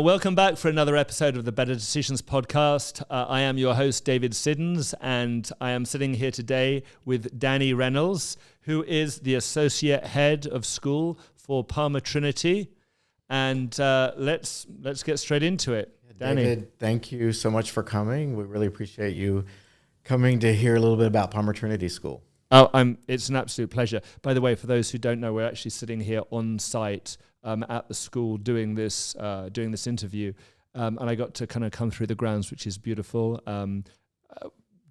Welcome back for another episode of the Better Decisions podcast. I am your host, David Siddons, and I am sitting here today with Danny Reynolds, who is the Associate Head of School for Palmer Trinity. And let's get straight into it. Danny. David, thank you so much for coming. We really appreciate you coming to hear a little bit about Palmer Trinity School. It's an absolute pleasure. By the way, for those who don't know, we're actually sitting here on site at the school doing this interview, and I got to kind of come through the grounds, which is beautiful.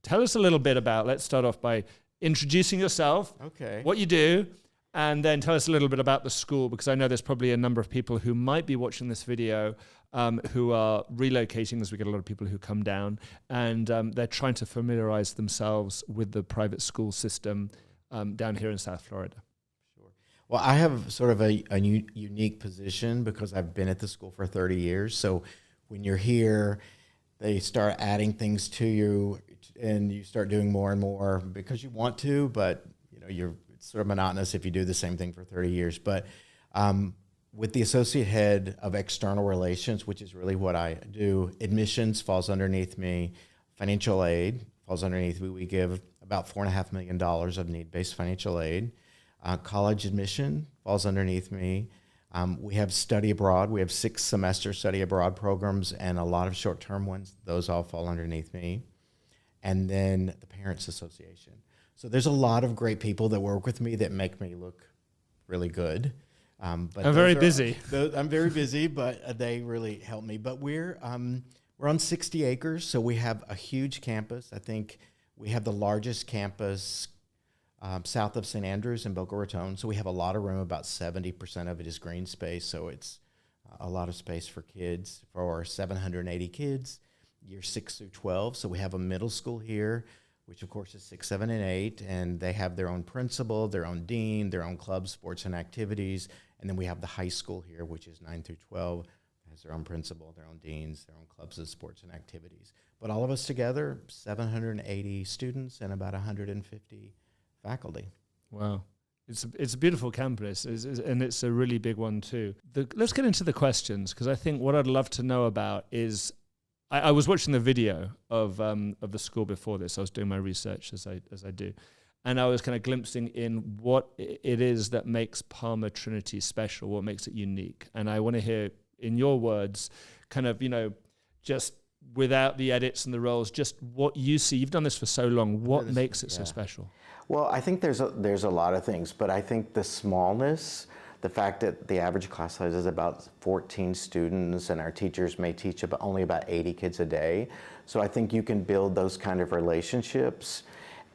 Tell us a little bit about. Let's start off by introducing yourself. Okay. What you do, and then tell us a little bit about the school, because I know there's probably a number of people who might be watching this video who are relocating, as we get a lot of people who come down, and they're trying to familiarize themselves with the private school system down here in South Florida. Sure. Well, I have sort of a unique position because I've been at the school for 30 years. So when you're here, they start adding things to you, and you start doing more and more because you want to, but it's sort of monotonous if you do the same thing for 30 years. But with the Associate Head of External Relations, which is really what I do, admissions falls underneath me, financial aid falls underneath me. We give about $4.5 million of need-based financial aid. College admission falls underneath me. We have study abroad. We have 6-semester study abroad programs and a lot of short-term ones. Those all fall underneath me. And then the Parents Association. So there's a lot of great people that work with me that make me look really good. But I'm very busy. I'm very busy, but they really help me. But we're on 60 acres, so we have a huge campus. I think we have the largest campus south of St. Andrews in Boca Raton. So we have a lot of room. About 70% of it is green space, so it's a lot of space for kids, for 780 kids, years 6 through 12. So we have a middle school here, which of course is 6, 7, and 8, and they have their own principal, their own dean, their own clubs, sports, and activities. And then we have the high school here, which is 9 through 12, has their own principal, their own deans, their own clubs of sports and activities. But all of us together, 780 students and about 150 faculty. Wow. It's a beautiful campus, and it's a really big one too. Let's get into the questions, because I think what I'd love to know about is, I was watching the video of the school before this. I was doing my research as I do. And I was kind of glimpsing in what it is that makes Palmer Trinity special, what makes it unique. And I want to hear, in your words, kind of, just without the edits and the roles, just what you see. You've done this for so long. What makes it so special? Well, I think there's a lot of things, but I think the smallness, the fact that the average class size is about 14 students and our teachers may teach only about 80 kids a day. So I think you can build those kind of relationships.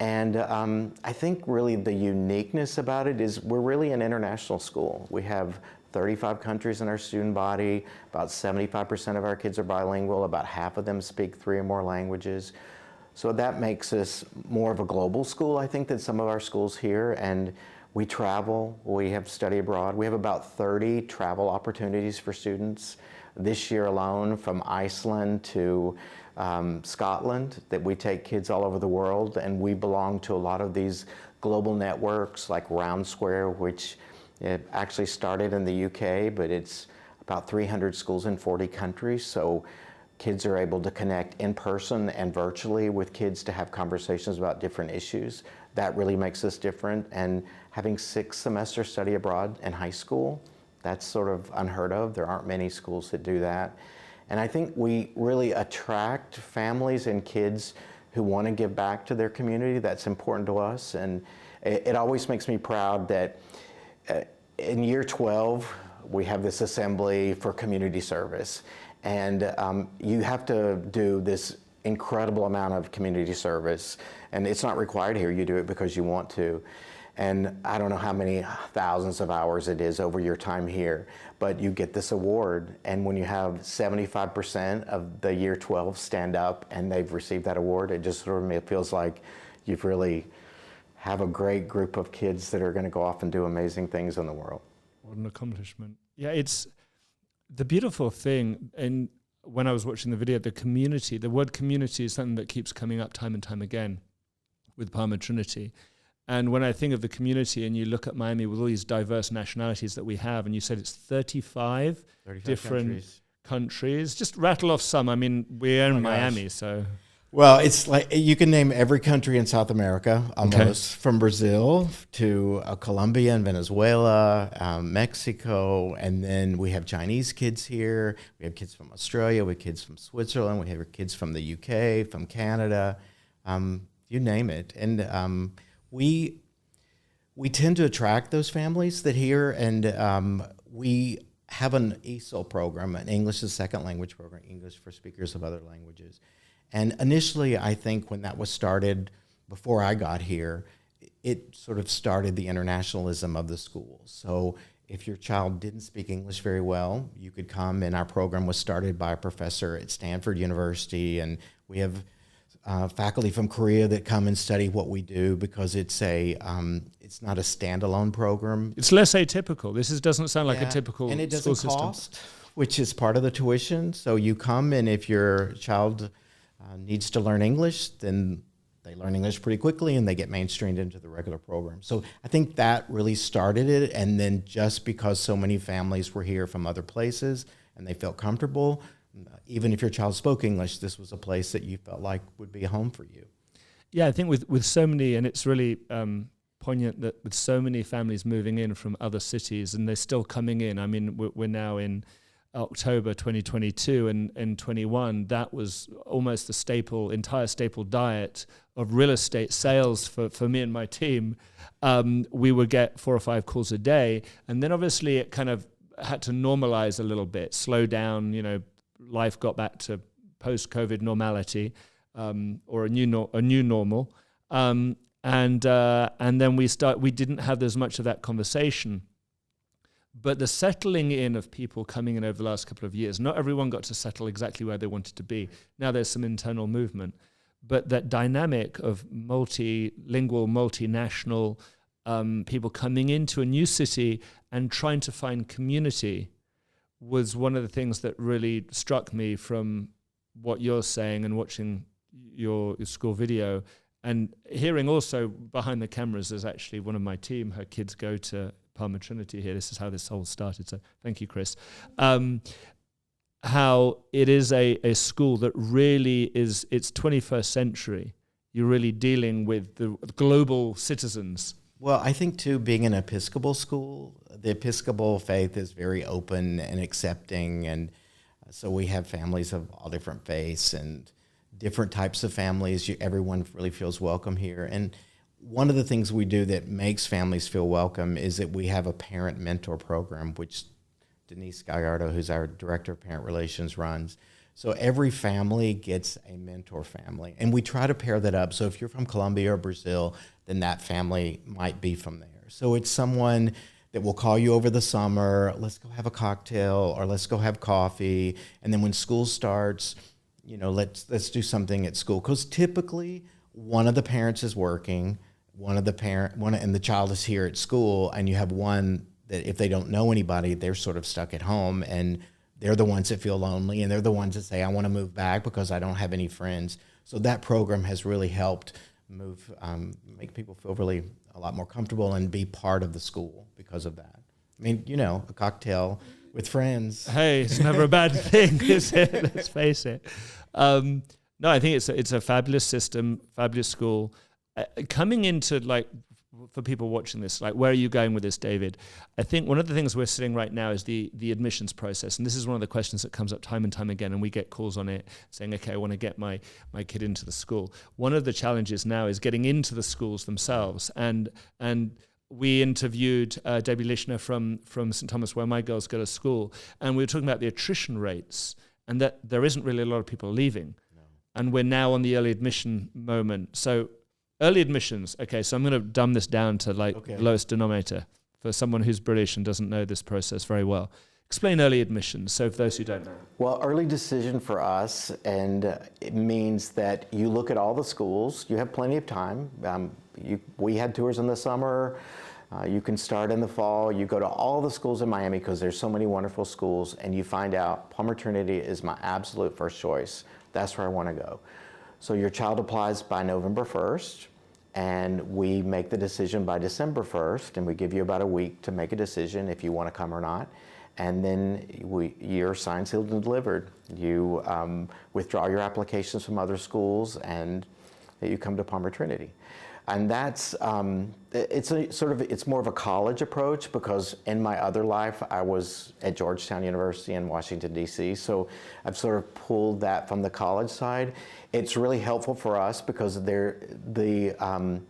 And I think really the uniqueness about it is we're really an international school. We have 35 countries in our student body. About 75% of our kids are bilingual. About half of them speak 3 or more languages. So that makes us more of a global school, I think, than some of our schools here. And we travel. We have study abroad. We have about 30 travel opportunities for students. This year alone, from Iceland to Scotland, that we take kids all over the world, and we belong to a lot of these global networks like Round Square, which it actually started in the UK, but it's about 300 schools in 40 countries. So kids are able to connect in person and virtually with kids to have conversations about different issues. That really makes us different. And having 6-semester study abroad in high school, that's sort of unheard of. There aren't many schools that do that. And I think we really attract families and kids who want to give back to their community. That's important to us. And it always makes me proud that in year 12, we have this assembly for community service. And you have to do this incredible amount of community service. And it's not required here. You do it because you want to. And I don't know how many thousands of hours it is over your time here, but you get this award. And when you have 75% of the year 12 stand up and they've received that award, it just sort of feels like you've really have a great group of kids that are going to go off and do amazing things in the world. What an accomplishment. Yeah, it's the beautiful thing. And when I was watching the video, the community, the word community is something that keeps coming up time and time again with Palmer Trinity. And when I think of the community and you look at Miami with all these diverse nationalities that we have, and you said it's 35 different countries? Just rattle off some. I mean, we're in Miami, so. Well, it's like you can name every country in South America, almost, from Brazil to Colombia and Venezuela, Mexico, and then we have Chinese kids here. We have kids from Australia, we have kids from Switzerland, we have kids from the UK, from Canada, you name it. And we tend to attract those families that here, and we have an ESOL program, an English as a Second Language program, English for speakers of other languages. And initially, I think when that was started, before I got here, it sort of started the internationalism of the school. So if your child didn't speak English very well, you could come, and our program was started by a professor at Stanford University, and we have faculty from Korea that come and study what we do because it's not a standalone program. It's less atypical. This doesn't sound like a typical and it school doesn't system. cost, which is part of the tuition. So you come, and if your child needs to learn English, then they learn English pretty quickly and they get mainstreamed into the regular program. So I think that really started it. And then just because so many families were here from other places and they felt comfortable, even if your child spoke English, this was a place that you felt like would be a home for you. Yeah, I think with so many, and it's really poignant that with so many families moving in from other cities and they're still coming in. I mean, we're now in October 2022 and 21, that was almost the entire staple diet of real estate sales for me and my team. We would get 4 or 5 calls a day. And then obviously it kind of had to normalize a little bit, slow down, life got back to post-COVID normality, or a new normal. And then we didn't have as much of that conversation. But the settling in of people coming in over the last couple of years, not everyone got to settle exactly where they wanted to be. Now there's some internal movement. But that dynamic of multilingual, multinational people coming into a new city and trying to find community was one of the things that really struck me from what you're saying and watching your school video. And hearing also behind the cameras, there's actually one of my team, her kids go to Palmer Trinity here. This is how this all started. So thank you, Chris. How it is a school that really is, it's 21st century. You're really dealing with the global citizens. Well, I think, too, being an Episcopal school, the Episcopal faith is very open and accepting. And so we have families of all different faiths and different types of families. Everyone really feels welcome here. And one of the things we do that makes families feel welcome is that we have a parent mentor program, which Denise Gallardo, who's our director of parent relations, runs. So every family gets a mentor family. And we try to pair that up. So if you're from Colombia or Brazil, then that family might be from there. So it's someone that will call you over the summer, let's go have a cocktail, or let's go have coffee. And then when school starts, let's do something at school. Because typically one of the parents is working, and the child is here at school, and you have one that if they don't know anybody, they're sort of stuck at home, and they're the ones that feel lonely, and they're the ones that say, I want to move back because I don't have any friends. So that program has really helped make people feel really a lot more comfortable and be part of the school because of that. I mean, a cocktail with friends. Hey, it's never a bad thing, is it? Let's face it. No, I think it's a fabulous system, fabulous school. Coming into, for people watching this, where are you going with this, David? I think one of the things we're seeing right now is the admissions process. And this is one of the questions that comes up time and time again, and we get calls on it saying, okay, I want to get my kid into the school. One of the challenges now is getting into the schools themselves. And we interviewed Debbie Lishner from St. Thomas, where my girls go to school, and we were talking about the attrition rates and that there isn't really a lot of people leaving. No. And we're now on the early admission moment. So early admissions. Okay, so I'm going to dumb this down to lowest denominator for someone who's British and doesn't know this process very well. Explain early admissions, so for those who don't know. Well, early decision for us, and it means that you look at all the schools. You have plenty of time. We had tours in the summer. You can start in the fall. You go to all the schools in Miami because there's so many wonderful schools, and you find out Palmer Trinity is my absolute first choice. That's where I want to go. So your child applies by November 1st, and we make the decision by December 1st, and we give you about a week to make a decision if you want to come or not. and then you're signed, sealed, and delivered. You withdraw your applications from other schools, and you come to Palmer Trinity. And that's, it's more of a college approach, because in my other life, I was at Georgetown University in Washington, D.C., so I've sort of pulled that from the college side. It's really helpful for us because the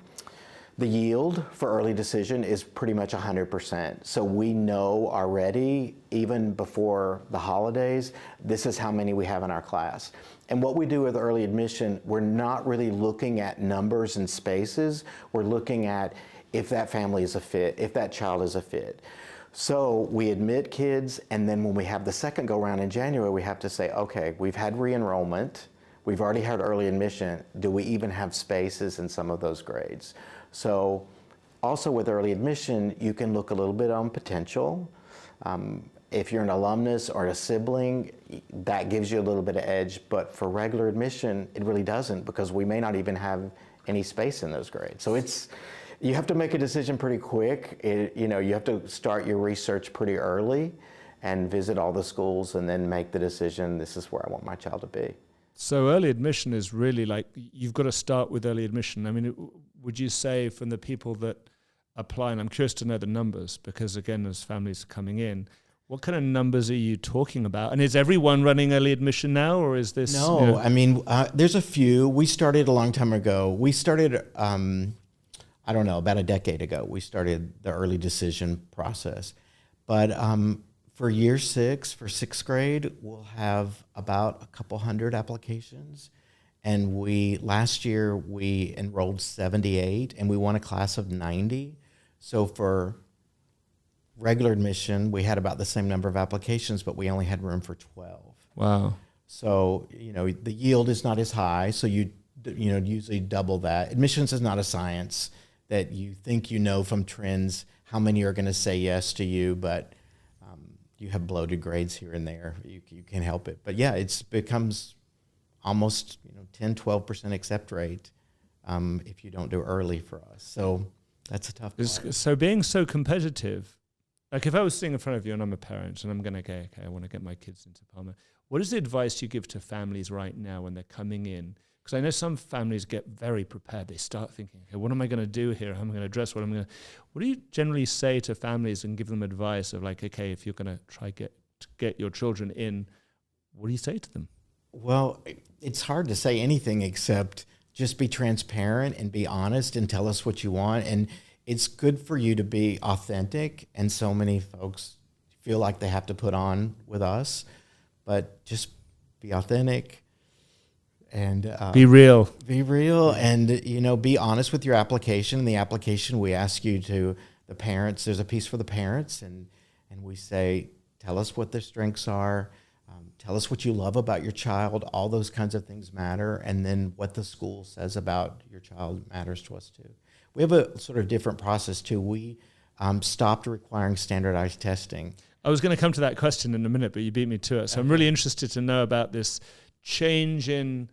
yield for early decision is pretty much 100%. So we know already, even before the holidays, this is how many we have in our class. And what we do with early admission, we're not really looking at numbers and spaces. We're looking at if that family is a fit, if that child is a fit. So we admit kids, and then when we have the second go round in January, we have to say, okay, we've had re-enrollment, we've already had early admission, do we even have spaces in some of those grades? So also with early admission, you can look a little bit on potential. If you're an alumnus or a sibling, that gives you a little bit of edge, but for regular admission, it really doesn't, because we may not even have any space in those grades. So you have to make a decision pretty quick. You have to start your research pretty early and visit all the schools and then make the decision, this is where I want my child to be. So early admission is really like, you've got to start with early admission. I mean, would you say from the people that apply, and I'm curious to know the numbers, because again, as families are coming in, what kind of numbers are you talking about? And is everyone running early admission now, or is this? No, I mean, there's a few. We started a long time ago. We started, I don't know, about a decade ago, we started the early decision process. But for year 6, for 6th grade, we'll have about a couple hundred applications. And last year we enrolled 78, and we won a class of 90. So for regular admission, we had about the same number of applications, but we only had room for 12. Wow. So, the yield is not as high, so you usually double that. Admissions is not a science that you think from trends how many are going to say yes to you, but you have bloated grades here and there. You can't help it. But yeah, it becomes almost 10-12% accept rate if you don't do early for us. So that's a tough part. So being so competitive, like if I was sitting in front of you and I'm a parent and I'm going to go, okay, I want to get my kids into Palmer, what is the advice you give to families right now when they're coming in? Because I know some families get very prepared. They start thinking, okay, what am I going to do here? How am I going to dress? What do you generally say to families and give them advice of like, okay, if you're going to try to get your children in, what do you say to them? Well, it's hard to say anything except just be transparent and be honest and tell us what you want. And it's good for you to be authentic. And so many folks feel like they have to put on with us, but just be authentic and be real. Be real, and be honest with your application. In the application, we ask you the parents. There's a piece for the parents, and we say, tell us what their strengths are. Tell us what you love about your child. All those kinds of things matter. And then what the school says about your child matters to us too. We have a sort of different process too. We stopped requiring standardized testing. I was going to come to that question in a minute, but you beat me to it. So I'm really interested to know about this change in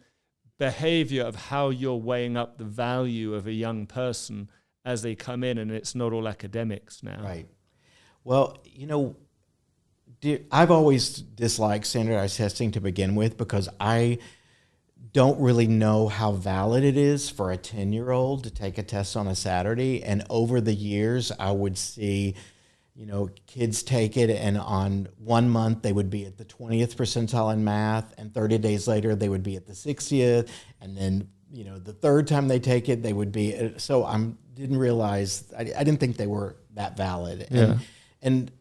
behavior of how you're weighing up the value of a young person as they come in, and it's not all academics now. Right. Well, I've always disliked standardized testing to begin with, because I don't really know how valid it is for a 10-year-old to take a test on a Saturday. And over the years, I would see, kids take it, and on 1 month, they would be at the 20th percentile in math, and 30 days later, they would be at the 60th. And then, the third time they take it, they would be. So I didn't realize, I didn't think they were that valid. Yeah. And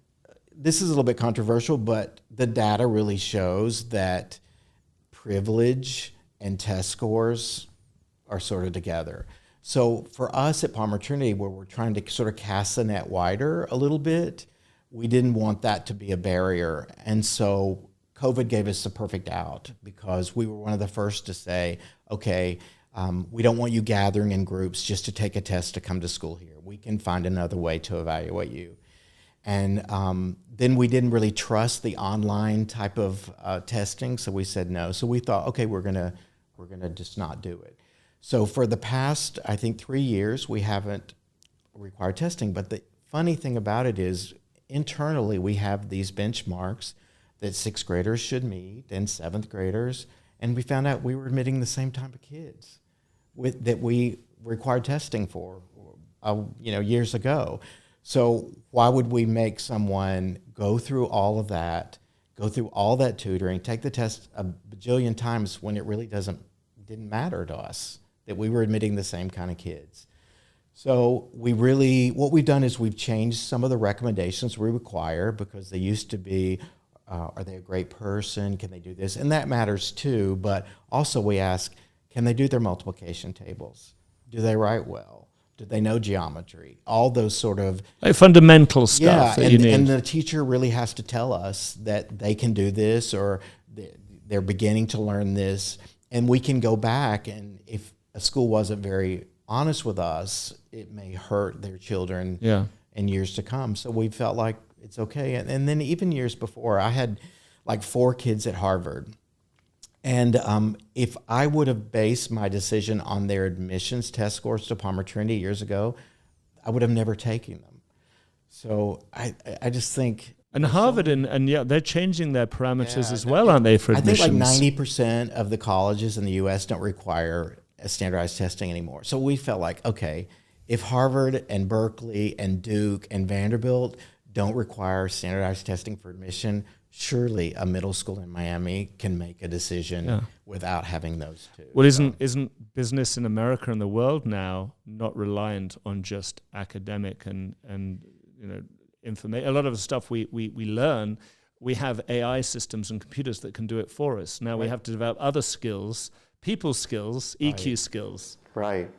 this is a little bit controversial, but the data really shows that privilege and test scores are sort of together. So for us at Palmer Trinity, where we're trying to sort of cast the net wider a little bit, we didn't want that to be a barrier. And so COVID gave us the perfect out, because we were one of the first to say, okay, we don't want you gathering in groups just to take a test to come to school here. We can find another way to evaluate you. And then we didn't really trust the online type of testing, so we said no. So we thought, okay, we're gonna just not do it. So for the past, I think, 3 years, we haven't required testing. But the funny thing about it is, internally we have these benchmarks that 6th graders should meet and 7th graders, and we found out we were admitting the same type of kids that we required testing for, years ago. So why would we make someone go through all of that, go through all that tutoring, take the test a bajillion times when it really didn't matter to us that we were admitting the same kind of kids? So what we've done is we've changed some of the recommendations we require, because they used to be, are they a great person? Can they do this? And that matters too. But also we ask, can they do their multiplication tables? Do they write well? Do they know geometry? All those sort of like fundamental stuff that you need. And the teacher really has to tell us that they can do this, or they're beginning to learn this. And we can go back, and if a school wasn't very honest with us, it may hurt their children in years to come. So we felt like it's okay. And then even years before, I had like 4 kids at Harvard. And if I would have based my decision on their admissions test scores to Palmer Trinity years ago, I would have never taken them. So I just think... And Harvard and they're changing their parameters as well, aren't they, for admissions? I think like 90% of the colleges in the U.S. don't require standardized testing anymore. So we felt like, okay, if Harvard and Berkeley and Duke and Vanderbilt don't require standardized testing for admission, surely a middle school in Miami can make a decision without having those two. Well, isn't business in America and the world now not reliant on just academic and information? A lot of the stuff we learn, we have AI systems and computers that can do it for us. Now we have to develop other skills, people skills, EQ skills. Right.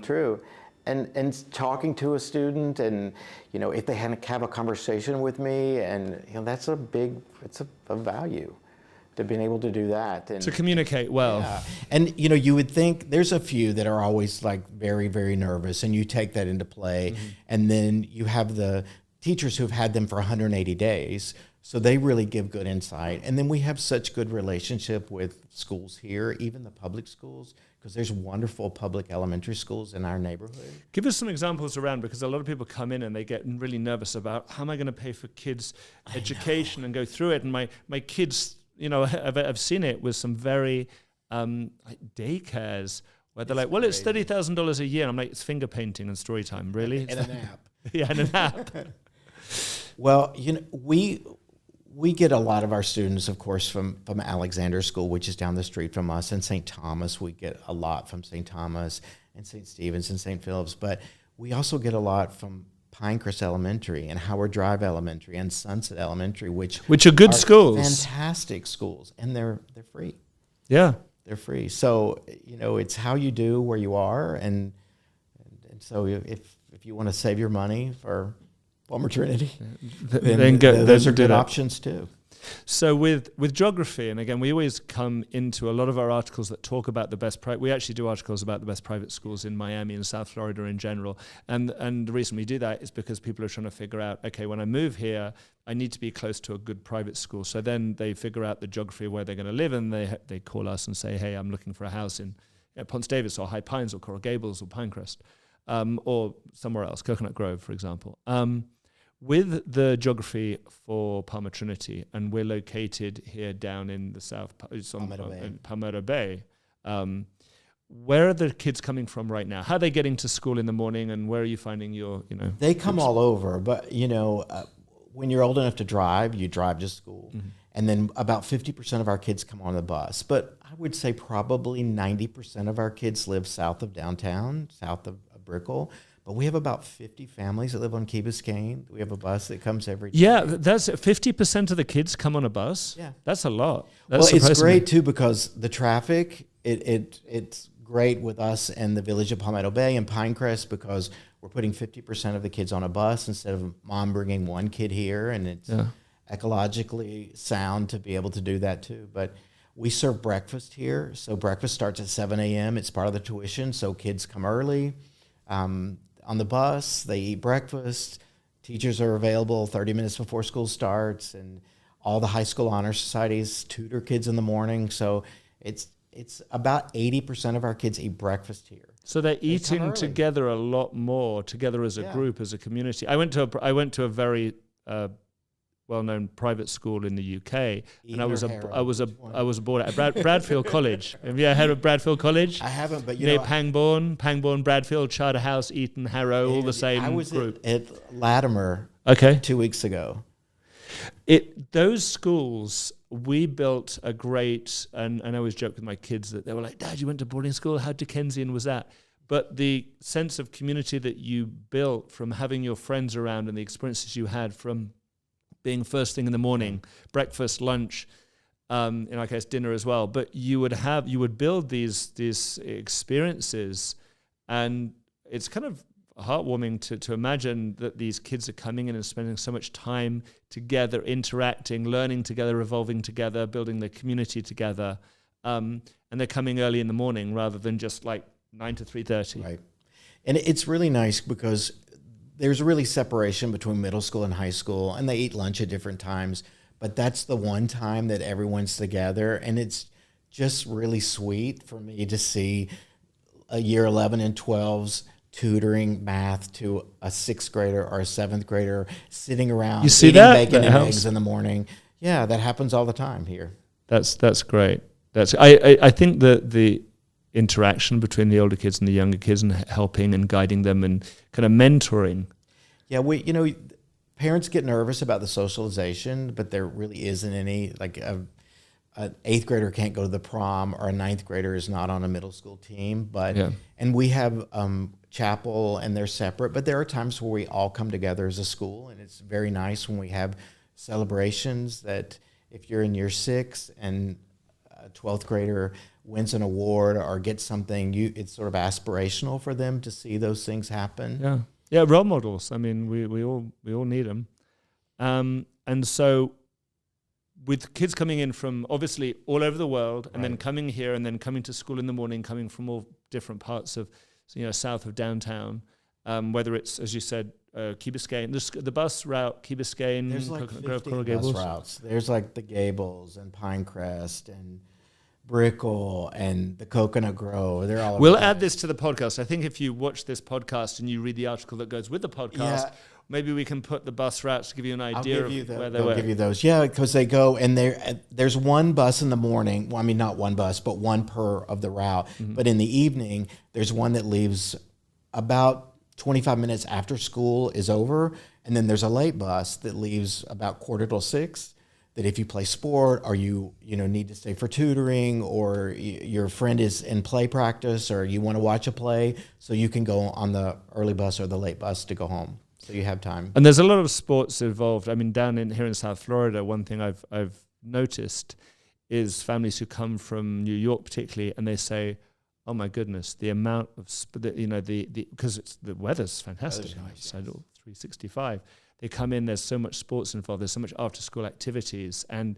True. And talking to a student, and if they have a conversation with me, and that's a value to being able to do that and to communicate well. Yeah. And you would think there's a few that are always like very, very nervous, and you take that into play, and then you have the teachers who've had them for 180 days, so they really give good insight. And then we have such good relationship with schools here, even the public schools, because there's wonderful public elementary schools in our neighborhood. Give us some examples around, because a lot of people come in and they get really nervous about, how am I going to pay for kids' education and go through it? And my kids, I've seen it with some very daycares where they're like, well, it's $30,000 a year. And I'm like, it's finger painting and story time, really? And an app. Yeah, and an app. Well, we get a lot of our students, of course, from Alexander School, which is down the street from us, and St. Thomas. We get a lot from St. Thomas and St. Stephen's and St. Philip's, but we also get a lot from Pinecrest Elementary and Howard Drive Elementary and Sunset Elementary, which are good schools, fantastic schools, and they're free. Yeah, they're free. So it's how you do where you are, and so if you want to save your money for Palmer Trinity, then those are good options too. So with geography, and again, we always come into a lot of our articles that talk about the best we actually do articles about the best private schools in Miami and South Florida in general. And the reason we do that is because people are trying to figure out, okay, when I move here, I need to be close to a good private school. So then they figure out the geography of where they're going to live, and they call us and say, hey, I'm looking for a house in Ponce Davis or High Pines or Coral Gables or Pinecrest, or somewhere else, Coconut Grove, for example. With the geography for Palmer Trinity, and we're located here down in the south, Palmetto Bay. Where are the kids coming from right now? How are they getting to school in the morning, and where are you finding your, They come all over, but, when you're old enough to drive, you drive to school. Mm-hmm. And then about 50% of our kids come on the bus. But I would say probably 90% of our kids live south of downtown, south of Brickell. But we have about 50 families that live on Key Biscayne. We have a bus that comes every day. Yeah, that's 50% of the kids come on a bus. Yeah, that's a lot. It's great too, because the traffic. It's great with us and the village of Palmetto Bay and Pinecrest, because we're putting 50% of the kids on a bus instead of mom bringing one kid here, and it's ecologically sound to be able to do that too. But we serve breakfast here, so breakfast starts at 7 a.m. It's part of the tuition, so kids come early. On the bus, they eat breakfast. Teachers are available 30 minutes before school starts, and all the high school honor societies tutor kids in the morning. So it's about 80% of our kids eat breakfast here. So they're eating together a lot more, together as a group, as a community. I went to a very well-known private school in the UK, and I Eton was or a Harrow? I was a Which one? I was aboard at Bradfield College. Have you heard of Bradfield College? I haven't, but You know, Pangbourne, Bradfield, Charterhouse, Eton, Harrow, all the same I was group. at Latimer Okay. 2 weeks ago. Those schools, we built a great, and I always joke with my kids that they were like, Dad, you went to boarding school? How Dickensian was that? But the sense of community that you built from having your friends around and the experiences you had from being first thing in the morning, breakfast, lunch, in our case, dinner as well. But you would build these experiences, and it's kind of heartwarming to imagine that these kids are coming in and spending so much time together, interacting, learning together, evolving together, building the community together. And they're coming early in the morning rather than just like 9 to 3:30. Right. And it's really nice because there's really separation between middle school and high school, and they eat lunch at different times. But that's the one time that everyone's together. And it's just really sweet for me to see a year 11 and 12s tutoring math to a 6th grader or a 7th grader sitting around You see eating that? bacon That and helps. eggs in the morning. Yeah, that happens all the time here. That's great. I think that the interaction between the older kids and the younger kids and helping and guiding them and kind of mentoring. Yeah, parents get nervous about the socialization, but there really isn't any. Like an 8th grader can't go to the prom, or a 9th grader is not on a middle school team. But Yeah. and we have chapel, and they're separate. But there are times where we all come together as a school, and it's very nice when we have celebrations. That if you're in year 6 and a 12th grader wins an award or gets something, it's sort of aspirational for them to see those things happen. Yeah, role models. I mean, we all need them. And so with kids coming in from obviously all over the world, and then coming here, and then coming to school in the morning, coming from all different parts of, south of downtown, whether it's, as you said, Key Biscayne, the bus route, Key Biscayne, There's like Coconut Grove, 50 Coral bus Gables. routes. There's like the Gables and Pinecrest and Brickell and the Coconut Grove. They're all. We'll over add this to the podcast. I think if you watch this podcast and you read the article that goes with the podcast, maybe we can put the bus routes to give you an idea of where they I'll were. give you those. Yeah, because they go, and there's one bus in the morning. Well, I mean, not one bus, but one per of the route. Mm-hmm. But in the evening, there's one that leaves about 25 minutes after school is over. And then there's a late bus that leaves about 5:45, that if you play sport, or you need to stay for tutoring, or your friend is in play practice, or you want to watch a play, so you can go on the early bus or the late bus to go home. So you have time. And there's a lot of sports involved. I mean, here in South Florida, one thing I've noticed is families who come from New York particularly, and they say, "Oh my goodness, the amount of because the weather's fantastic outside, all 365. They come in, there's so much sports involved, there's so much after-school activities, and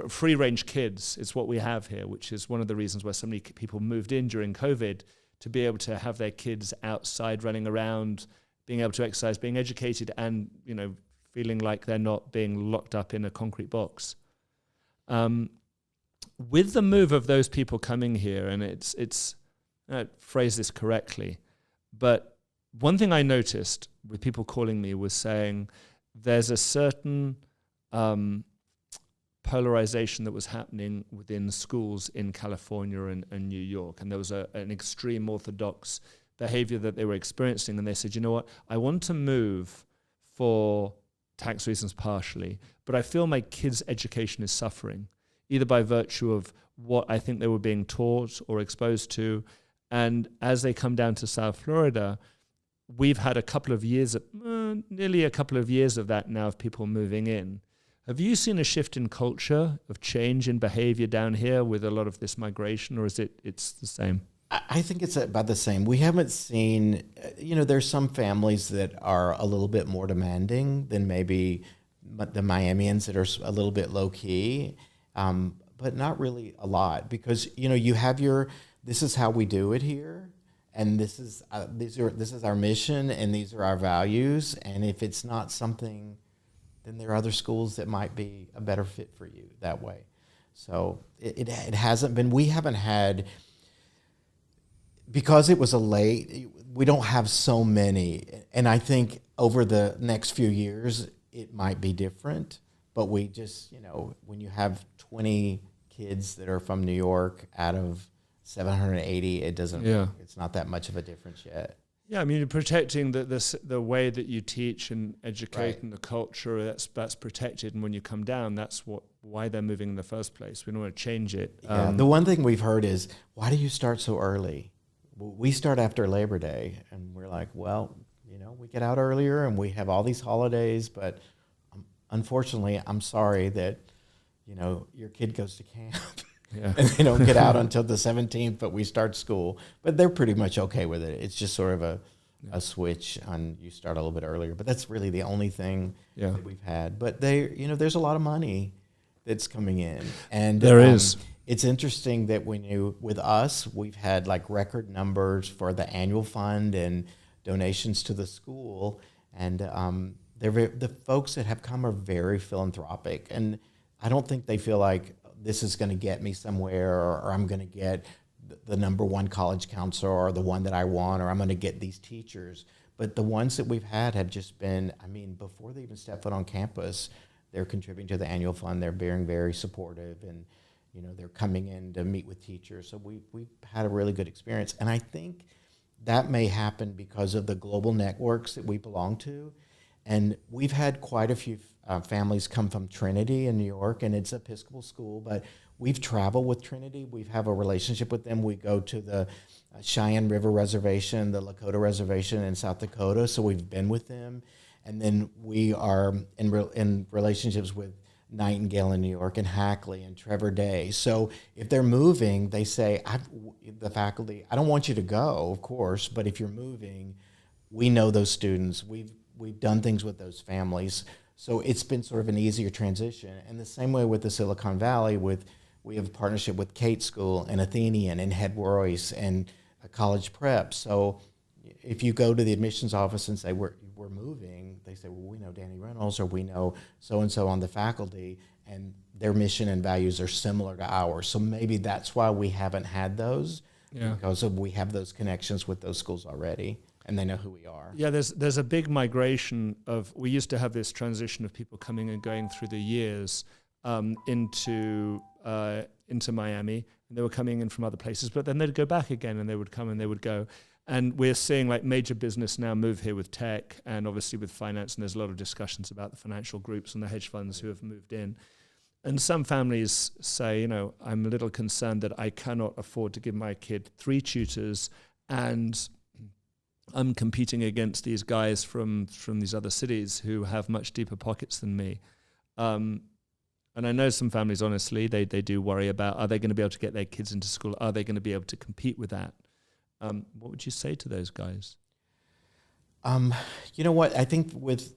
free-range kids is what we have here, which is one of the reasons why so many people moved in during COVID, to be able to have their kids outside running around, being able to exercise, being educated, and feeling like they're not being locked up in a concrete box. With the move of those people coming here, and it's phrase this correctly, but one thing I noticed with people calling me was saying there's a certain polarization that was happening within schools in California and New York, and there was an extreme orthodox behavior that they were experiencing, and they said, you know what, I want to move for tax reasons partially, but I feel my kids' education is suffering, either by virtue of what I think they were being taught or exposed to, and as they come down to South Florida, we've had nearly a couple of years of that now, of people moving in. Have you seen a shift in culture, of change in behavior down here with a lot of this migration, or is it's the same? I think it's about the same. We haven't seen, there's some families that are a little bit more demanding than maybe the Miamians that are a little bit low key, but not really a lot, because, you have this is how we do it here. And this is our mission, and these are our values. And if it's not something, then there are other schools that might be a better fit for you that way. So it hasn't been. We haven't had, because it was we don't have so many. And I think over the next few years, it might be different, but we just, when you have 20 kids that are from New York out of 780, it doesn't, it's not that much of a difference yet. Yeah, I mean, you're protecting the way that you teach and educate, Right. and the culture, that's protected. And when you come down, that's why they're moving in the first place. We don't want to change it. Yeah, the one thing we've heard is, why do you start so early? We start after Labor Day, and we're like, well, we get out earlier and we have all these holidays, but unfortunately, I'm sorry that, your kid goes to camp Yeah. and they don't get out until the 17th, but we start school. But they're pretty much okay with it. It's just sort of a switch on, you start a little bit earlier, but that's really the only thing that we've had. But there's a lot of money that's coming in, and There is. It's interesting that with us, we've had like record numbers for the annual fund and donations to the school, and the folks that have come are very philanthropic, and I don't think they feel like this is going to get me somewhere, or I'm going to get the number one college counselor, or the one that I want, or I'm going to get these teachers. But the ones that we've had have just been, before they even step foot on campus, they're contributing to the annual fund. They're being very supportive, and they're coming in to meet with teachers. So we've had a really good experience, and I think that may happen because of the global networks that we belong to. And we've had quite a few families come from Trinity in New York, and it's an Episcopal school, but we've traveled with Trinity. We have a relationship with them. We go to the Cheyenne River Reservation, the Lakota Reservation in South Dakota, so we've been with them. And then we are in relationships with Nightingale in New York, and Hackley and Trevor Day. So if they're moving, they say, the faculty, I don't want you to go, of course, but if you're moving, we know those students. We've done things with those families. So it's been sort of an easier transition. And the same way with the Silicon Valley, we have a partnership with Kate School and Athenian and Head Royce and a college prep. So if you go to the admissions office and say, we're moving, they say, well, we know Danny Reynolds, or we know so-and-so on the faculty, and their mission and values are similar to ours. So maybe that's why we haven't had those, because we have those connections with those schools already, and they know who we are. Yeah, there's a big migration we used to have this transition of people coming and going through the years into Miami, and they were coming in from other places, but then they'd go back again, and they would come and they would go. And we're seeing like major business now move here with tech and obviously with finance, and there's a lot of discussions about the financial groups and the hedge funds who have moved in. And some families say, I'm a little concerned that I cannot afford to give my kid 3 tutors, and I'm competing against these guys from these other cities who have much deeper pockets than me. And I know some families, honestly, they do worry about, are they going to be able to get their kids into school? Are they going to be able to compete with that? What would you say to those guys? You know what? I think with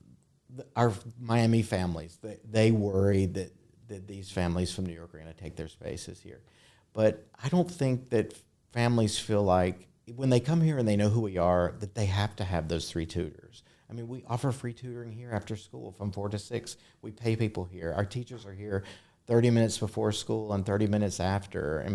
our Miami families, they worry that these families from New York are going to take their spaces here. But I don't think that families feel like, when they come here and they know who we are, that they have to have those 3 tutors. We offer free tutoring here after school from 4 to 6. We pay people here. Our teachers are here 30 minutes before school and 30 minutes after.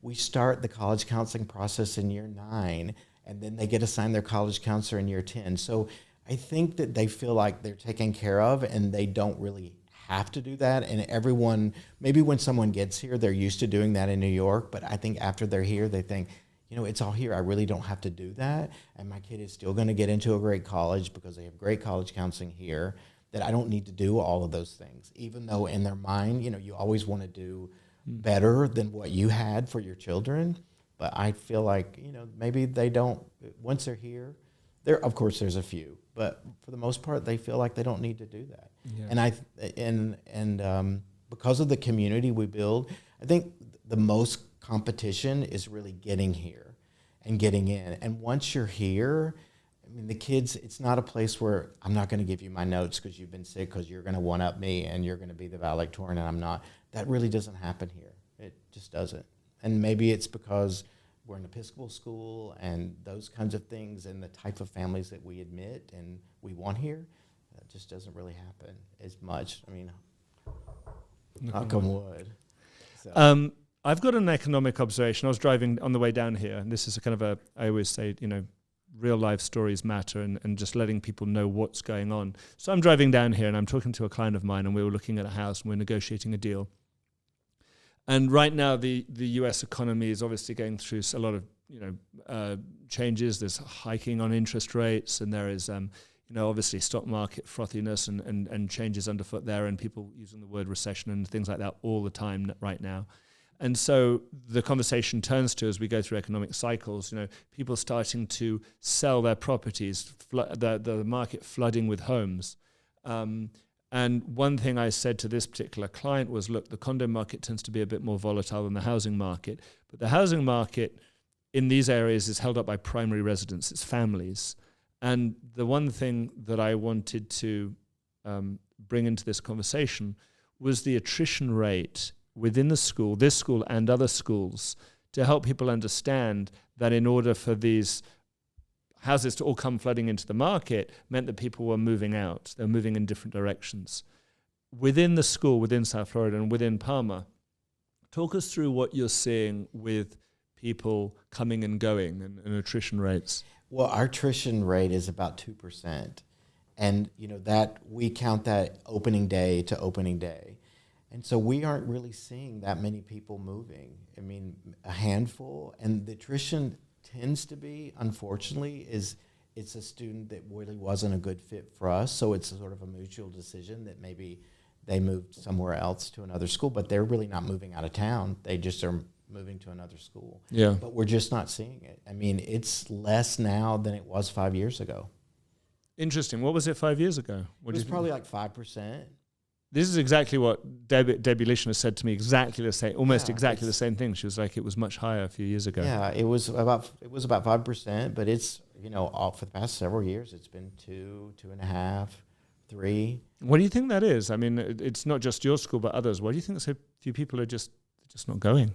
We start the college counseling process in year 9, and then they get assigned their college counselor in year 10. So I think that they feel like they're taken care of, and they don't really have to do that. And everyone, maybe when someone gets here, they're used to doing that in New York, but I think after they're here, they think, it's all here. I really don't have to do that. And my kid is still going to get into a great college because they have great college counseling here, that I don't need to do all of those things, even though in their mind, you always want to do better than what you had for your children. But I feel like, maybe they don't, once they're here, of course there's a few, but for the most part, they feel like they don't need to do that. Yeah. And because of the community we build, I think the most competition is really getting here and getting in. And once you're here, the kids, it's not a place where I'm not going to give you my notes because you've been sick, because you're going to one-up me and you're going to be the valedictorian and I'm not. That really doesn't happen here. It just doesn't. And maybe it's because we're an Episcopal school and those kinds of things, and the type of families that we admit and we want here, that just doesn't really happen as much. Knock on wood. So. I've got an economic observation. I was driving on the way down here, and this is I always say, real life stories matter, and just letting people know what's going on. So I'm driving down here and I'm talking to a client of mine, and we were looking at a house and we're negotiating a deal. And right now the US economy is obviously going through a lot of changes. There's hiking on interest rates, and there is obviously stock market frothiness and changes underfoot there, and people using the word recession and things like that all the time right now. And so the conversation turns to, as we go through economic cycles, people starting to sell their properties, the market flooding with homes. And one thing I said to this particular client was, look, the condo market tends to be a bit more volatile than the housing market, but the housing market in these areas is held up by primary residents, it's families. And the one thing that I wanted to bring into this conversation was the attrition rate within the school, this school and other schools, to help people understand that in order for these houses to all come flooding into the market meant that people were moving out. They're moving in different directions. Within the school, within South Florida and within Palma, talk us through what you're seeing with people coming and going and attrition rates. Well, our attrition rate is about 2%. And, that we count that opening day to opening day. And so we aren't really seeing that many people moving. I mean, a handful. And the attrition tends to be, unfortunately, it's a student that really wasn't a good fit for us. So it's sort of a mutual decision that maybe they moved somewhere else to another school, but they're really not moving out of town. They just are moving to another school. Yeah. But we're just not seeing it. I mean, it's less now than it was 5 years ago. Interesting. What was it 5 years ago? It was probably like 5%. This is exactly what Debbie Lishner said to me, exactly the same, almost exactly the same thing. She was like, it was much higher a few years ago. Yeah, it was about 5%, but it's, all for the past several years, it's been 2.5, 3. What do you think that is? I mean, it's not just your school, but others. Why do you think so few people are just not going?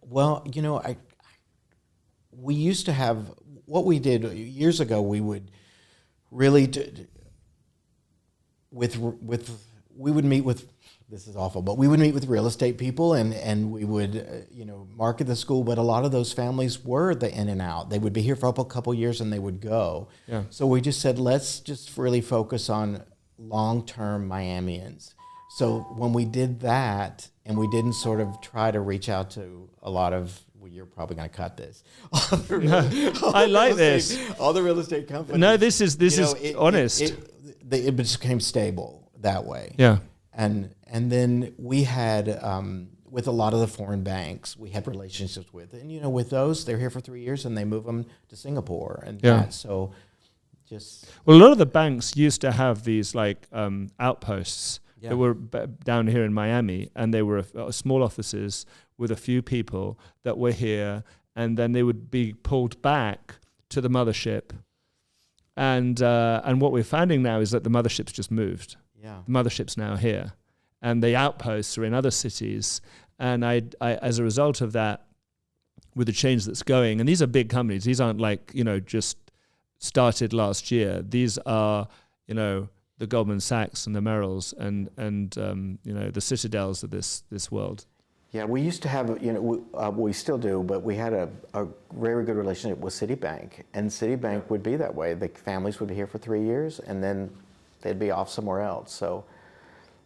Well, we used to have, what we did years ago, we would really we would meet with, this is awful, but we would meet with real estate people and we would, market the school. But a lot of those families were the in and out. They would be here for a couple years and they would go. Yeah. So we just said, let's just really focus on long-term Miamians. So when we did that, and we didn't sort of try to reach out to a lot of, well, you're probably going to cut this. I like this. All the real estate companies. No, this is honest. It became stable that way. Yeah. And then we had, with a lot of the foreign banks, we had relationships with. And, with those, they're here for 3 years and they move them to Singapore. And so just... Well, a lot of the banks used to have these outposts that were down here in Miami, and they were small offices with a few people that were here, and then they would be pulled back to the mothership. And what we're finding now is that the mothership's just moved. Yeah. The mothership's now here, and the outposts are in other cities. And I as a result of that, with the change that's going, and these are big companies. These aren't just started last year. These are the Goldman Sachs and the Merrills and the Citadels of this world. Yeah, we used to have, we still do, but we had a very good relationship with Citibank, and Citibank would be that way. The families would be here for 3 years, and then they'd be off somewhere else. So,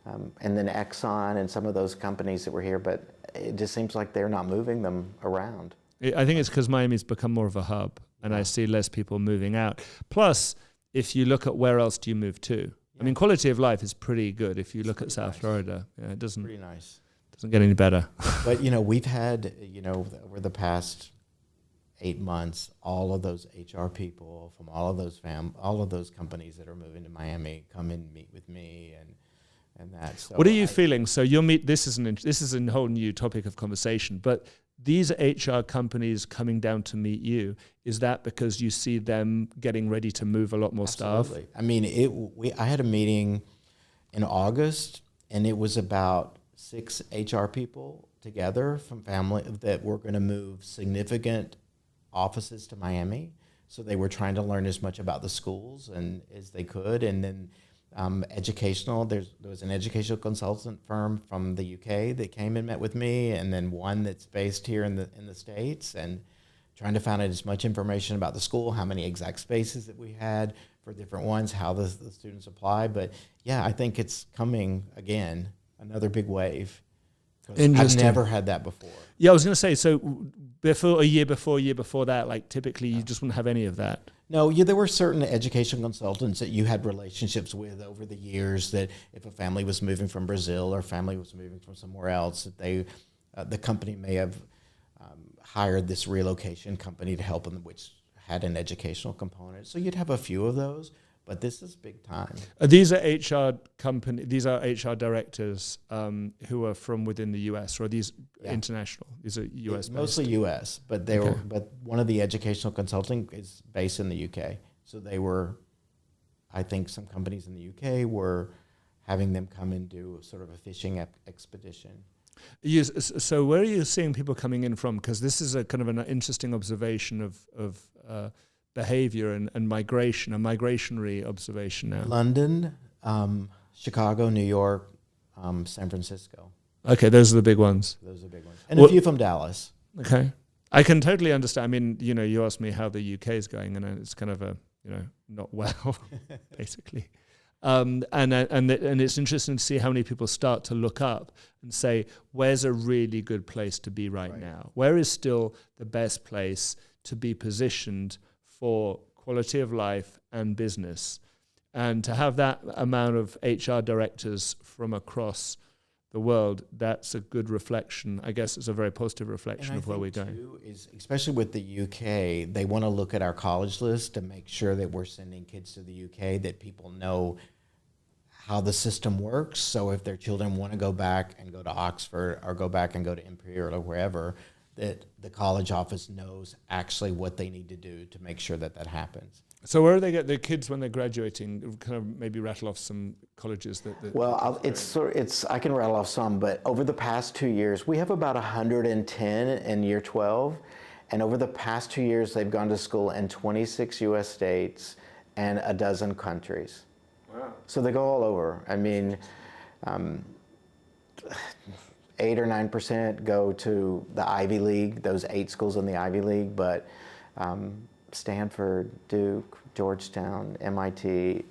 and then Exxon and some of those companies that were here, but it just seems like they're not moving them around. I think it's because Miami's become more of a hub, and I see less people moving out. Plus, if you look at where else do you move to? I mean, quality of life is pretty good if you look at South Florida. Yeah, it doesn't. Pretty nice. Doesn't get any better. But, we've had, over the past 8 months, all of those HR people from all of those companies that are moving to Miami come and meet with me and that. So what are you feeling? So you'll meet, this is a whole new topic of conversation, but these HR companies coming down to meet you, is that because you see them getting ready to move a lot more Absolutely. staff? I mean, I had a meeting in August, and it was about 6 HR people together from family that were going to move significant offices to Miami. So they were trying to learn as much about the schools and as they could. And then educational, there was an educational consultant firm from the UK that came and met with me, and then one that's based here in the States, and trying to find out as much information about the school, how many exact spaces that we had for different ones, how the students apply. But yeah, I think it's coming again, another big wave. I've never had that before. Yeah, I was going to say, so before a year before that, like typically you just wouldn't have any of that. No, yeah, there were certain education consultants that you had relationships with over the years, that if a family was moving from Brazil or family was moving from somewhere else, that they, the company may have hired this relocation company to help them, which had an educational component. So you'd have a few of those, but this is big time. These are HR directors who are from within the US, or are these international? These are US based? Mostly US, but they were. But one of the educational consulting is based in the UK. So they were, I think, some companies in the UK were having them come and do sort of a fishing expedition. Yes. So where are you seeing people coming in from? Because this is a kind of an interesting observation of behavior and migration, a migrationary observation now. London, Chicago, New York, San Francisco. Okay, those are the big ones. Those are big ones. And a few from Dallas. Okay. I can totally understand. I mean, you asked me how the UK is going, and it's kind of not well, basically. And it's interesting to see how many people start to look up and say, where's a really good place to be right now? Where is still the best place to be positioned for quality of life and business? And to have that amount of HR directors from across the world, that's a good reflection. I guess it's a very positive reflection of where we're going. Too, is especially with the UK, they want to look at our college list to make sure that we're sending kids to the UK, that people know how the system works. So if their children want to go back and go to Oxford or go back and go to Imperial or wherever, that the college office knows actually what they need to do to make sure that that happens. So where do they get their kids when they're graduating? Kind of maybe rattle off some colleges that well, I can rattle off some, but over the past 2 years, we have about 110 in year 12. And over the past 2 years, they've gone to school in 26 U.S. states and a dozen countries. Wow. So they go all over. I mean, 8 or 9% go to the Ivy League, those 8 schools in the Ivy League, but Stanford, Duke, Georgetown, MIT,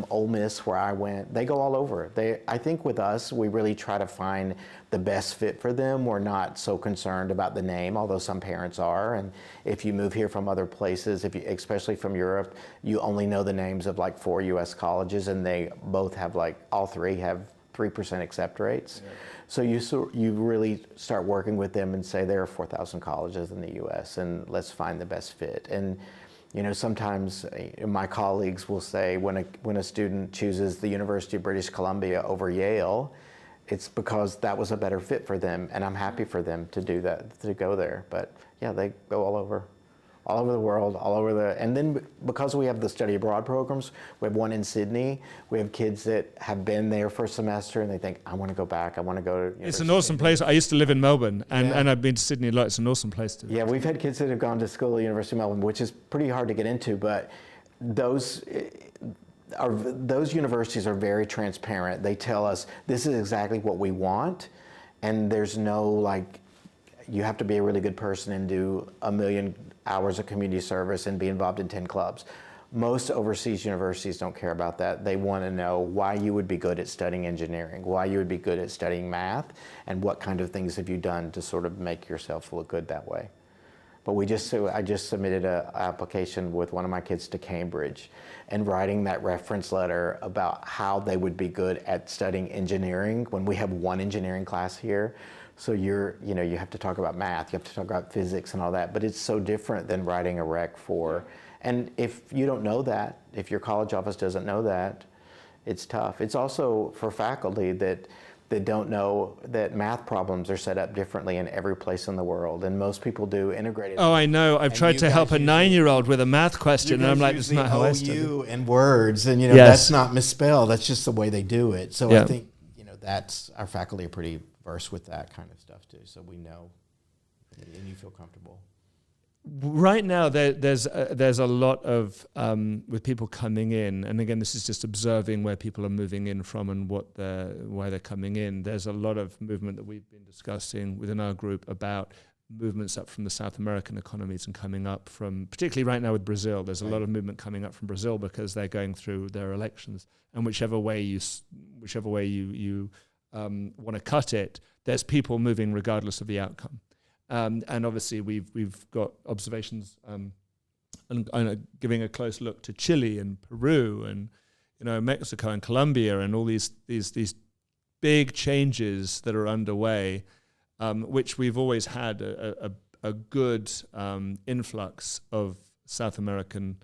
Ole Miss, where I went, they go all over. I think with us, we really try to find the best fit for them. We're not so concerned about the name, although some parents are. And if you move here from other places, especially from Europe, you only know the names of like 4 U.S. colleges, and they both have all 3 have 3% accept rates. Yeah. So you really start working with them and say there are 4,000 colleges in the U.S. and let's find the best fit. And sometimes my colleagues will say when a student chooses the University of British Columbia over Yale, it's because that was a better fit for them, and I'm happy for them to do that, to go there. But yeah, they go all over the world, and then because we have the study abroad programs, we have one in Sydney. We have kids that have been there for a semester and they think, I want to go back. I want to go to University. It's an awesome place. I used to live in Melbourne, and I've been to Sydney a lot. It's an awesome place to. Yeah, we've had kids that have gone to school at University of Melbourne, which is pretty hard to get into, but those universities are very transparent. They tell us this is exactly what we want, and there's no you have to be a really good person and do 1 million hours of community service and be involved in 10 clubs. Most overseas universities don't care about that. They want to know why you would be good at studying engineering, why you would be good at studying math, and what kind of things have you done to sort of make yourself look good that way. But I just submitted an application with one of my kids to Cambridge, and writing that reference letter about how they would be good at studying engineering when we have one engineering class here. So you have to talk about math, you have to talk about physics and all that, but it's so different than writing a rec for. And if you don't know that, if your college office doesn't know that, it's tough. It's also for faculty that don't know that math problems are set up differently in every place in the world, and most people do integrated. Oh, I know. I've tried to help a 9-year-old with a math question, and I'm like, it's not how I study. OU and words, and that's not misspelled. That's just the way they do it. So I think that's our faculty are pretty versed with that kind of stuff too. So we know, and you feel comfortable. Right now, there's a lot of with people coming in, and again, this is just observing where people are moving in from and why they're coming in. There's a lot of movement that we've been discussing within our group about movements up from the South American economies and coming up from, particularly right now with Brazil, there's a lot of movement coming up from Brazil because they're going through their elections. And whichever way you want to cut it, there's people moving regardless of the outcome. And obviously we've got observations and giving a close look to Chile and Peru and Mexico and Colombia and all these big changes that are underway, which we've always had a good influx of South American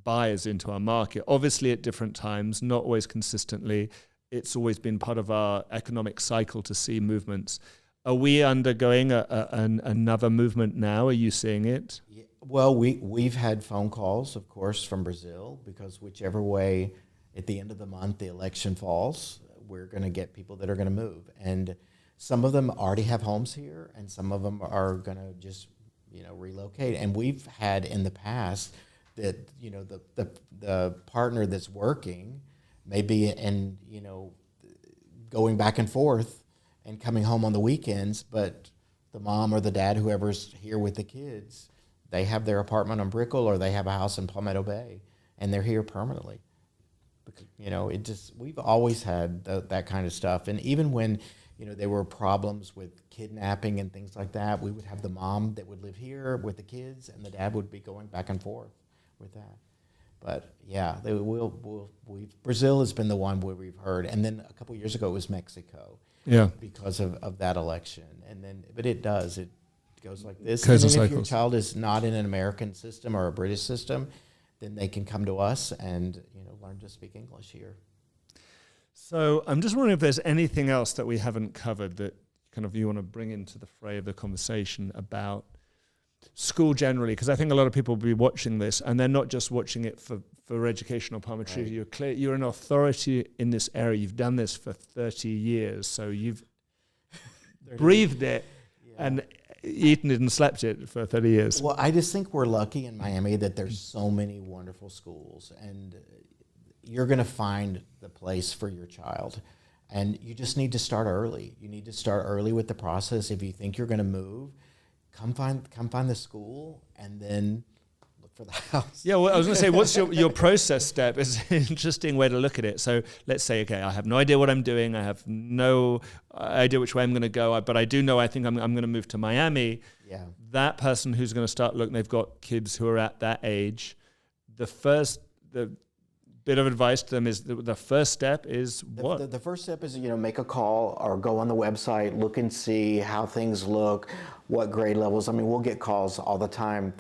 buyers into our market. Obviously at different times, not always consistently. It's always been part of our economic cycle to see movements. Are we undergoing another movement now? Are you seeing it? Yeah, well, we've had phone calls, of course, from Brazil, because whichever way at the end of the month the election falls, we're going to get people that are going to move. And some of them already have homes here, and some of them are going to just relocate. And we've had in the past that the partner that's working may be in going back and forth and coming home on the weekends, but the mom or the dad, whoever's here with the kids, they have their apartment on Brickell or they have a house in Palmetto Bay, and they're here permanently. Because, we've always had that kind of stuff. And even when, there were problems with kidnapping and things like that, we would have the mom that would live here with the kids, and the dad would be going back and forth with that. But yeah, Brazil has been the one where we've heard, and then a couple of years ago it was Mexico. Yeah, because of that election. And then, but it goes like this. And then if your child is not in an American system or a British system, then they can come to us and learn to speak English here. So I'm just wondering if there's anything else that we haven't covered that kind of you want to bring into the fray of the conversation about school generally, because I think a lot of people will be watching this and they're not just watching it for educational optometry. Right. You're an authority in this area. You've done this for 30 years, so you've breathed it and eaten it and slept it for 30 years. Well, I just think we're lucky in Miami that there's so many wonderful schools, and you're going to find the place for your child. And you just need to start early. You need to start early with the process. If you think you're going to move, come find the school, and then look for the house. Yeah, well, I was going to say, what's your process step? It's an interesting way to look at it. So let's say, okay, I have no idea what I'm doing. I have no idea which way I'm going to go, but I do know I think I'm going to move to Miami. Yeah. That person who's going to start looking, they've got kids who are at that age. The bit of advice to them is the first step is what? The first step is, make a call or go on the website, look and see how things look, what grade levels. I mean, we'll get calls all the time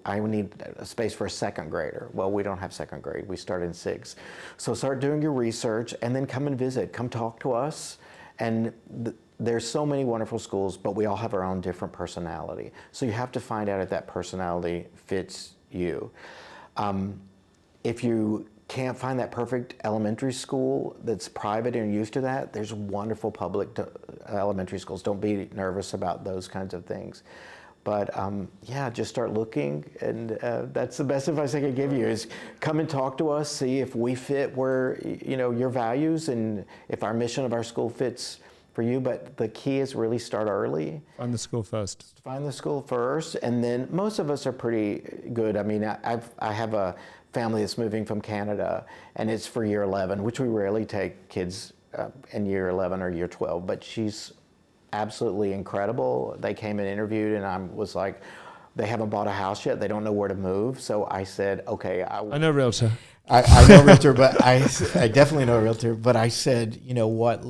I need a space for a second grader. Well, we don't have second grade. We start in 6th. So start doing your research and then come and visit. Come talk to us. And there's so many wonderful schools, but we all have our own different personality. So you have to find out if that personality fits you. If you can't find that perfect elementary school that's private and you're used to that, there's wonderful public elementary schools. Don't be nervous about those kinds of things. But just start looking, and that's the best advice I can give you is come and talk to us, see if we fit where, your values and if our mission of our school fits for you. But the key is really start early. Find the school first. Find the school first, and then most of us are pretty good. I mean, I have a family that's moving from Canada, and it's for year 11, which we rarely take kids in year 11 or year 12, but she's absolutely incredible. They came and interviewed, and I was like, they haven't bought a house yet. They don't know where to move. So I said, okay. I know a realtor. I know a realtor, but I definitely know a realtor. But I said, you know what?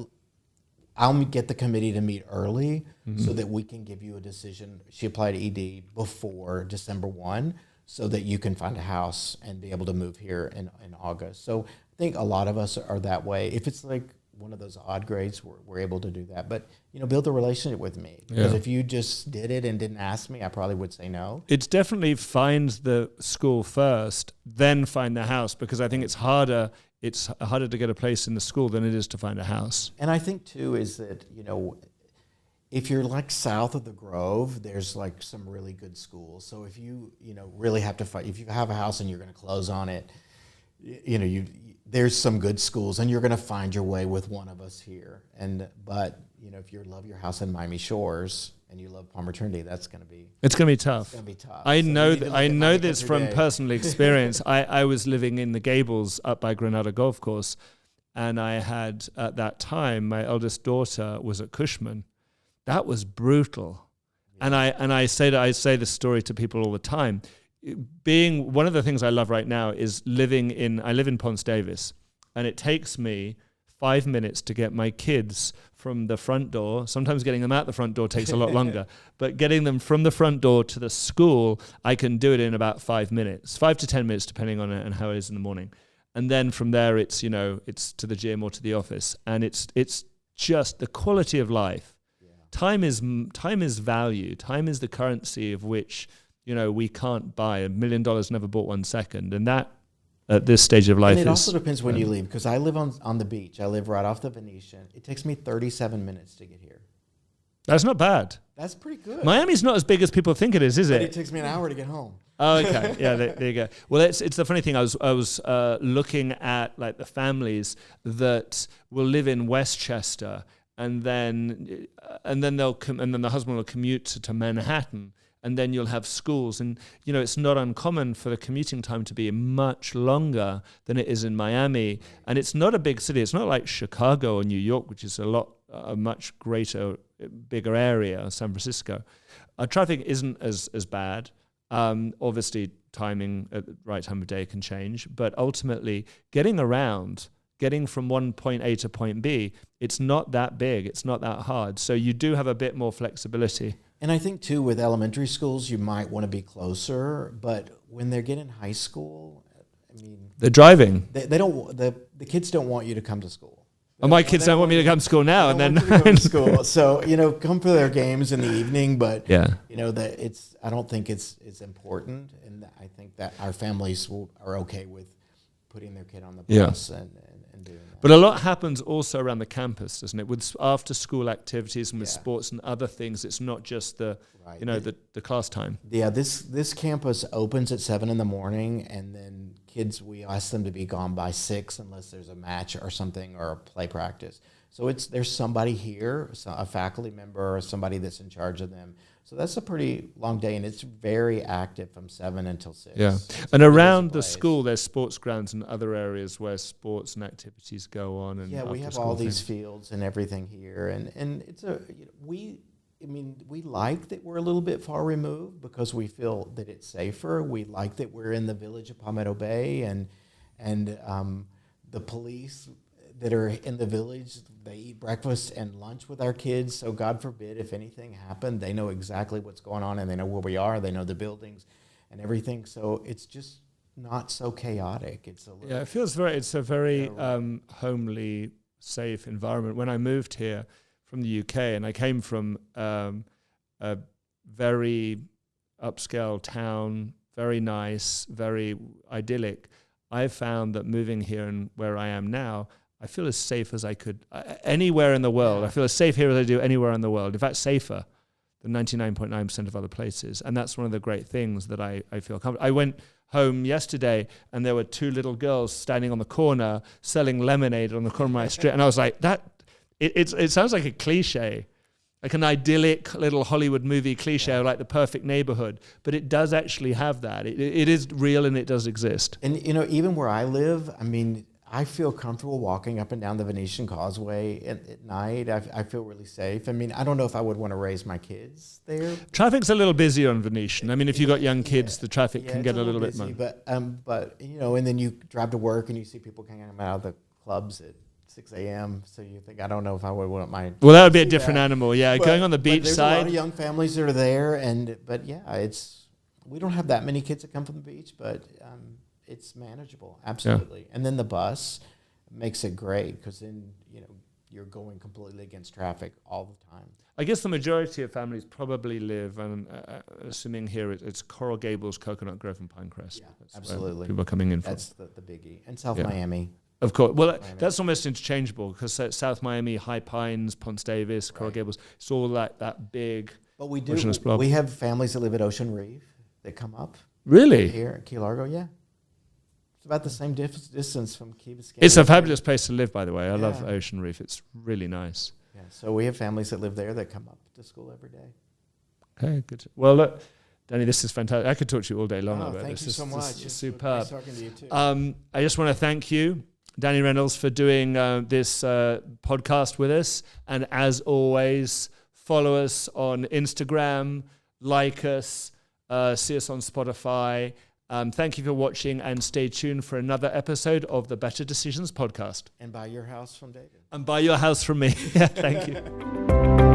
I'll get the committee to meet early so that we can give you a decision. She applied to ED before December 1 so that you can find a house and be able to move here in August. So I think a lot of us are that way. If it's like one of those odd grades, we're able to do that. But, build a relationship with me. Because if you just did it and didn't ask me, I probably would say no. It's definitely find the school first, then find the house, because I think it's harder to get a place in the school than it is to find a house. And I think, too, is that, if you're like south of the Grove, there's like some really good schools. So if you, really have to fight, if you have a house and you're going to close on it, there's some good schools, and you're going to find your way with one of us here. But if you love your house in Miami Shores and you love Palmer Trinity, it's going to be tough. It's going to be tough. I know this from personal experience. I was living in the Gables up by Granada Golf Course, and I had at that time my eldest daughter was at Cushman. That was brutal, and I say this story to people all the time. Being one of the things I love right now is I live in Ponce Davis, and it takes me 5 minutes to get my kids from the front door. Sometimes getting them out the front door takes a lot longer, but getting them from the front door to the school, I can do it in about 5 minutes, 5 to 10 minutes, depending on it and how it is in the morning. And then from there, it's to the gym or to the office, and it's just the quality of life. Yeah. Time is value. Time is the currency of which we can't buy. $1 million never bought 1 second, and that at this stage of life. And it also depends when you leave, because I live on the beach. I live right off the Venetian. It takes me 37 minutes to get here. That's not bad. That's pretty good. Miami's not as big as people think it is it? But it takes me an hour to get home. Oh, okay. Yeah, there you go. Well, it's the funny thing. I was looking at like the families that will live in Westchester, and then the husband will commute to Manhattan. And then you'll have schools. And, it's not uncommon for the commuting time to be much longer than it is in Miami. And it's not a big city. It's not like Chicago or New York, which is a much greater, bigger area, San Francisco. Traffic isn't as bad. Obviously, timing at the right time of day can change. But ultimately, getting from one point A to point B, it's not that big. It's not that hard. So you do have a bit more flexibility. And I think, too, with elementary schools, you might want to be closer. But when they're getting high school, they're driving. They don't. The kids don't want you to come to school. My kids don't want me to come to school now, and then come to school. So come for their games in the evening. But yeah, that I don't think it's important, and I think that our families are okay with putting their kid on the bus and doing that. But a lot happens also around the campus, doesn't it? With after-school activities and with sports and other things, it's not just the class time. Yeah, this campus opens at 7 a.m, and then kids, we ask them to be gone by 6 unless there's a match or something or a play practice. So there's somebody here, a faculty member or somebody that's in charge of them. So that's a pretty long day, and it's very active from 7 until 6. Yeah, and around the school, there's sports grounds and other areas where sports and activities go on. And we have all these fields and everything here, and it's we like that we're a little bit far removed because we feel that it's safer. We like that we're in the village of Palmetto Bay, and the police that are in the village, they eat breakfast and lunch with our kids. So God forbid if anything happened, they know exactly what's going on, and they know where we are. They know the buildings and everything. So it's just not so chaotic. It's a very homely, safe environment. When I moved here from the UK, and I came from a very upscale town, very nice, very idyllic, I found that moving here and where I am now, I feel as safe as I could anywhere in the world. I feel as safe here as I do anywhere in the world. In fact, safer than 99.9% of other places. And that's one of the great things that I feel comfortable. I went home yesterday, and there were 2 little girls standing on the corner selling lemonade on the corner of my street. And I was like, it sounds like a cliche, like an idyllic little Hollywood movie cliche, like the perfect neighborhood. But it does actually have that. It is real, and it does exist. And, even where I live, I feel comfortable walking up and down the Venetian Causeway at night. I feel really safe. I don't know if I would want to raise my kids there. Traffic's a little busy on Venetian. If you've got young kids, the traffic can get a little bit busy, but and then you drive to work and you see people hanging out of the clubs at 6 a.m. So you think, I don't know if I would want my... Well, that would be a different animal, yeah. Going on the beach there's side. There's a lot of young families that are there, we don't have that many kids that come from the beach, but... it's manageable, absolutely. Yeah. And then the bus makes it great because then, you're going completely against traffic all the time. I guess the majority of families probably live, and assuming here it's Coral Gables, Coconut Grove, and Pinecrest. Yeah, absolutely. People are coming in from. That's the biggie. And South Miami. Of course. Well, that's almost interchangeable because South Miami, High Pines, Ponce Davis, Coral Gables, it's all like that big. But we have families that live at Ocean Reef that come up. Really? Here at Key Largo, yeah. about the same distance from Key Biscayne. It's a fabulous place to live, by the way. I love Yeah. Ocean Reef. It's really nice. Yeah, so we have families that live there that come up to school every day. Okay, good. Well, look, Danny, this is fantastic. I could talk to you all day long about thank this. you so much. This is It's superb. nice talking to you too. I just want to thank you, Danny Reynolds, for doing this podcast with us. And as always, follow us on Instagram, like us, see us on Spotify. Thank you for watching, and stay tuned for another episode of the Better Decisions podcast. And buy your house from David. And buy your house from me. Thank you.